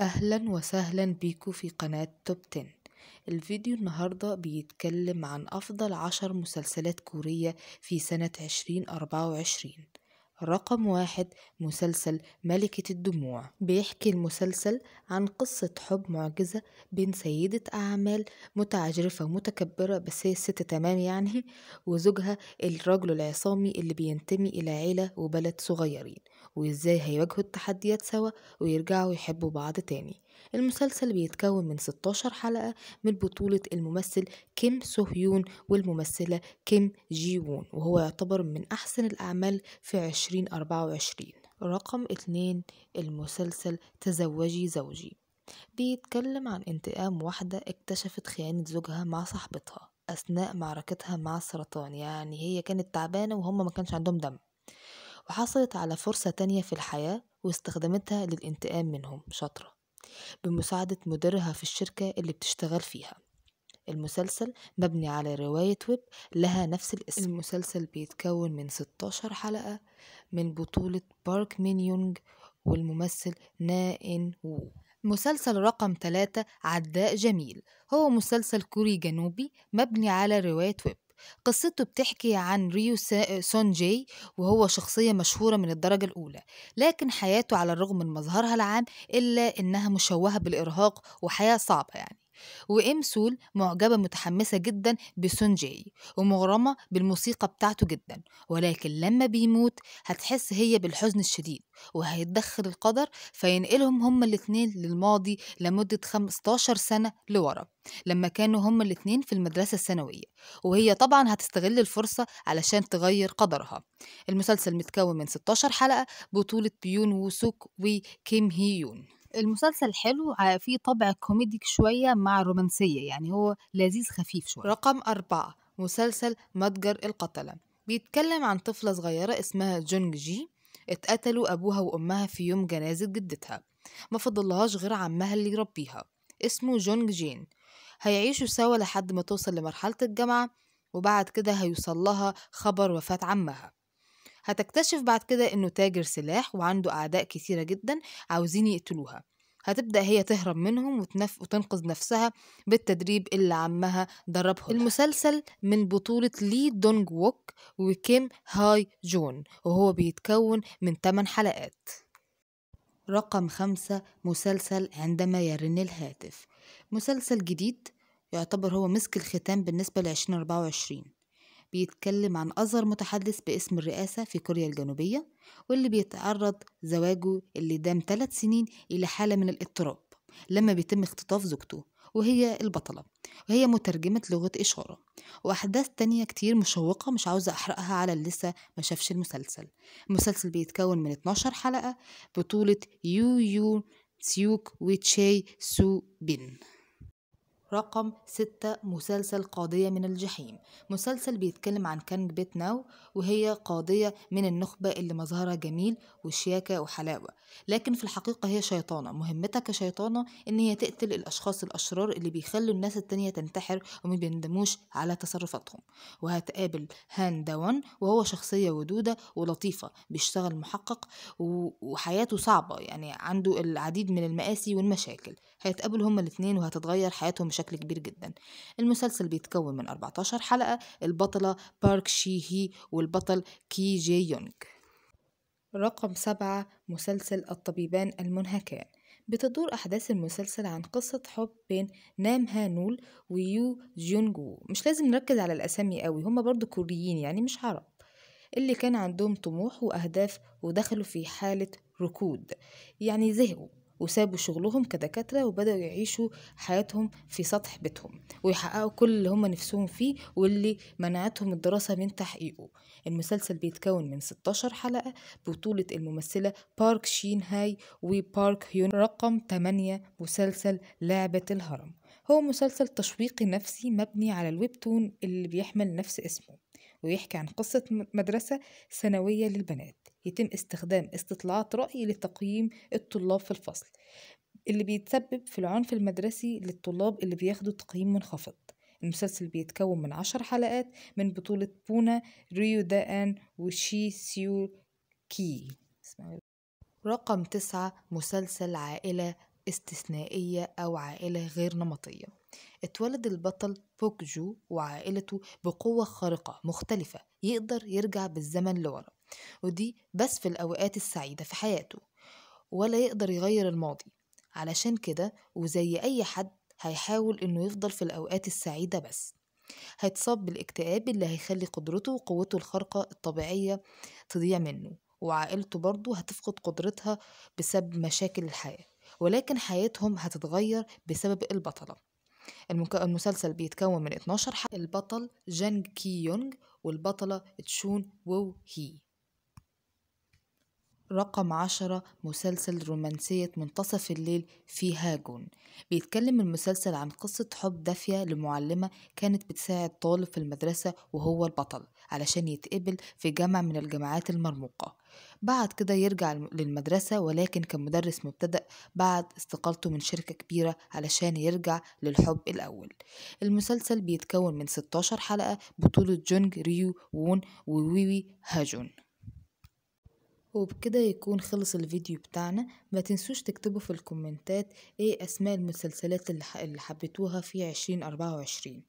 أهلا وسهلا بيكو في قناة توب 10. الفيديو النهاردة بيتكلم عن أفضل 10 مسلسلات كورية في سنة 2024. رقم 1، مسلسل ملكة الدموع. بيحكي المسلسل عن قصة حب معجزة بين سيدة أعمال متعجرفة ومتكبرة، بس هي الست تمام يعني، وزوجها الرجل العصامي اللي بينتمي إلى عيلة وبلد صغيرين، وإزاي هيواجهوا التحديات سوا ويرجعوا يحبوا بعض تاني. المسلسل بيتكون من 16 حلقة من بطولة الممثل كيم سو هيون والممثلة كيم جي وون، وهو يعتبر من أحسن الأعمال في 2024. رقم 2، المسلسل تزوجي زوجي. بيتكلم عن انتقام واحدة اكتشفت خيانة زوجها مع صاحبتها أثناء معركتها مع السرطان، يعني هي كانت تعبانة وهم ما كانش عندهم دم، وحصلت على فرصة تانية في الحياة واستخدمتها للانتقام منهم. شاطرة بمساعدة مديرها في الشركة اللي بتشتغل فيها. المسلسل مبني على رواية ويب لها نفس الاسم. المسلسل بيتكون من 16 حلقة من بطولة بارك مين يونج والممثل نا إن وو. مسلسل رقم 3، عداء جميل. هو مسلسل كوري جنوبي مبني على رواية ويب. قصته بتحكي عن ريو سون جاي، وهو شخصية مشهورة من الدرجة الأولى، لكن حياته على الرغم من مظهرها العام إلا إنها مشوهة بالإرهاق وحياة صعبة يعني. وإم سول معجبة متحمسة جدا بسون جاي ومغرمة بالموسيقى بتاعته جدا، ولكن لما بيموت هتحس هي بالحزن الشديد، وهيتدخل القدر فينقلهم هما الاتنين للماضي لمدة 15 سنة لورا، لما كانوا هما الاتنين في المدرسة الثانوية، وهي طبعا هتستغل الفرصة علشان تغير قدرها. المسلسل متكون من 16 حلقة بطولة بيون ووسوك وكيم هي يون. المسلسل حلو، فيه طابع كوميدي شوية مع رومانسية، يعني هو لذيذ خفيف شوية. رقم 4، مسلسل متجر القتلة. بيتكلم عن طفلة صغيرة اسمها جونج جي، اتقتلوا أبوها وأمها في يوم جنازة جدتها، ما فضلهاش غير عمها اللي يربيها اسمه جونج جين. هيعيشوا سوا لحد ما توصل لمرحلة الجامعة، وبعد كده هيوصل لها خبر وفاة عمها. هتكتشف بعد كده إنه تاجر سلاح وعنده أعداء كتيرة جدا عاوزين يقتلوها. هتبدأ هي تهرب منهم وتنقذ نفسها بالتدريب اللي عمها دربه لها. المسلسل من بطولة لي دونج ووك وكيم هاي جون، وهو بيتكون من 8 حلقات. رقم 5، مسلسل عندما يرن الهاتف. مسلسل جديد يعتبر هو مسك الختام بالنسبة ل 2024. بيتكلم عن أصغر متحدث باسم الرئاسة في كوريا الجنوبية، واللي بيتعرض زواجه اللي دام 3 سنين إلى حالة من الاضطراب لما بيتم اختطاف زوجته، وهي البطلة، وهي مترجمة لغة إشارة، وأحداث تانية كتير مشوقة مش عاوزة أحرقها على اللي لسه ما شافش المسلسل. المسلسل بيتكون من 12 حلقة بطولة يو سيوك وتشي سو بين. رقم 6، مسلسل قاضية من الجحيم. مسلسل بيتكلم عن كانج بيت ناو، وهي قاضية من النخبة اللي مظهرها جميل وشياكة وحلاوة، لكن في الحقيقة هي شيطانة. مهمتها كشيطانة إن هي تقتل الأشخاص الأشرار اللي بيخلوا الناس التانية تنتحر وما بيندموش على تصرفاتهم. وهتقابل هان داون، وهو شخصية ودودة ولطيفة بيشتغل محقق وحياته صعبة، يعني عنده العديد من المآسي والمشاكل. هيتقابلوا هما الاتنين وهتتغير حياتهم بشكل كبير جدا. المسلسل بيتكون من 14 حلقة. البطلة بارك شي هي والبطل كي جي يونغ. رقم 7، مسلسل الطبيبان المنهكان. بتدور أحداث المسلسل عن قصة حب بين نام هانول ويو جيونغو. مش لازم نركز على الأسامي قوي، هما برضو كوريين يعني مش عرب، اللي كان عندهم طموح وأهداف ودخلوا في حالة ركود، يعني زهقوا وسابوا شغلهم كدكاترة وبدأوا يعيشوا حياتهم في سطح بيتهم ويحققوا كل اللي هم نفسهم فيه واللي منعتهم الدراسة من تحقيقه. المسلسل بيتكون من 16 حلقة بطولة الممثلة بارك شين هاي وبارك هيون. رقم 8، مسلسل لعبة الهرم. هو مسلسل تشويقي نفسي مبني على الويبتون اللي بيحمل نفس اسمه، ويحكي عن قصة مدرسة ثانوية للبنات يتم استخدام استطلاعات رأي لتقييم الطلاب في الفصل، اللي بيتسبب في العنف المدرسي للطلاب اللي بياخدوا تقييم منخفض. المسلسل بيتكون من 10 حلقات من بطولة بونا ريو دان وشي سيو كي. رقم 9، مسلسل عائلة استثنائية أو عائلة غير نمطية. اتولد البطل بوك جو وعائلته بقوة خارقة مختلفة، يقدر يرجع بالزمن لورا، ودي بس في الأوقات السعيدة في حياته، ولا يقدر يغير الماضي. علشان كده وزي أي حد هيحاول إنه يفضل في الأوقات السعيدة بس. هيتصاب بالاكتئاب اللي هيخلي قدرته وقوته الخارقة الطبيعية تضيع منه، وعائلته برضه هتفقد قدرتها بسبب مشاكل الحياة، ولكن حياتهم هتتغير بسبب البطلة. المسلسل بيتكون من 12 حلقة. البطل جانج كي يونج والبطلة تشون وو هي. رقم 10، مسلسل رومانسية منتصف الليل في هاجون. بيتكلم المسلسل عن قصة حب دافية لمعلمة كانت بتساعد طالب في المدرسة وهو البطل علشان يتقبل في جامعة من الجامعات المرموقة. بعد كده يرجع للمدرسة ولكن كمدرس مبتدأ بعد استقالته من شركة كبيرة علشان يرجع للحب الأول. المسلسل بيتكون من 16 حلقة بطولة جونج ريو وون وويوي هاجون. وبكده يكون خلص الفيديو بتاعنا. ما تنسوش تكتبوا في الكومنتات ايه اسماء المسلسلات اللي حبيتوها في 2024.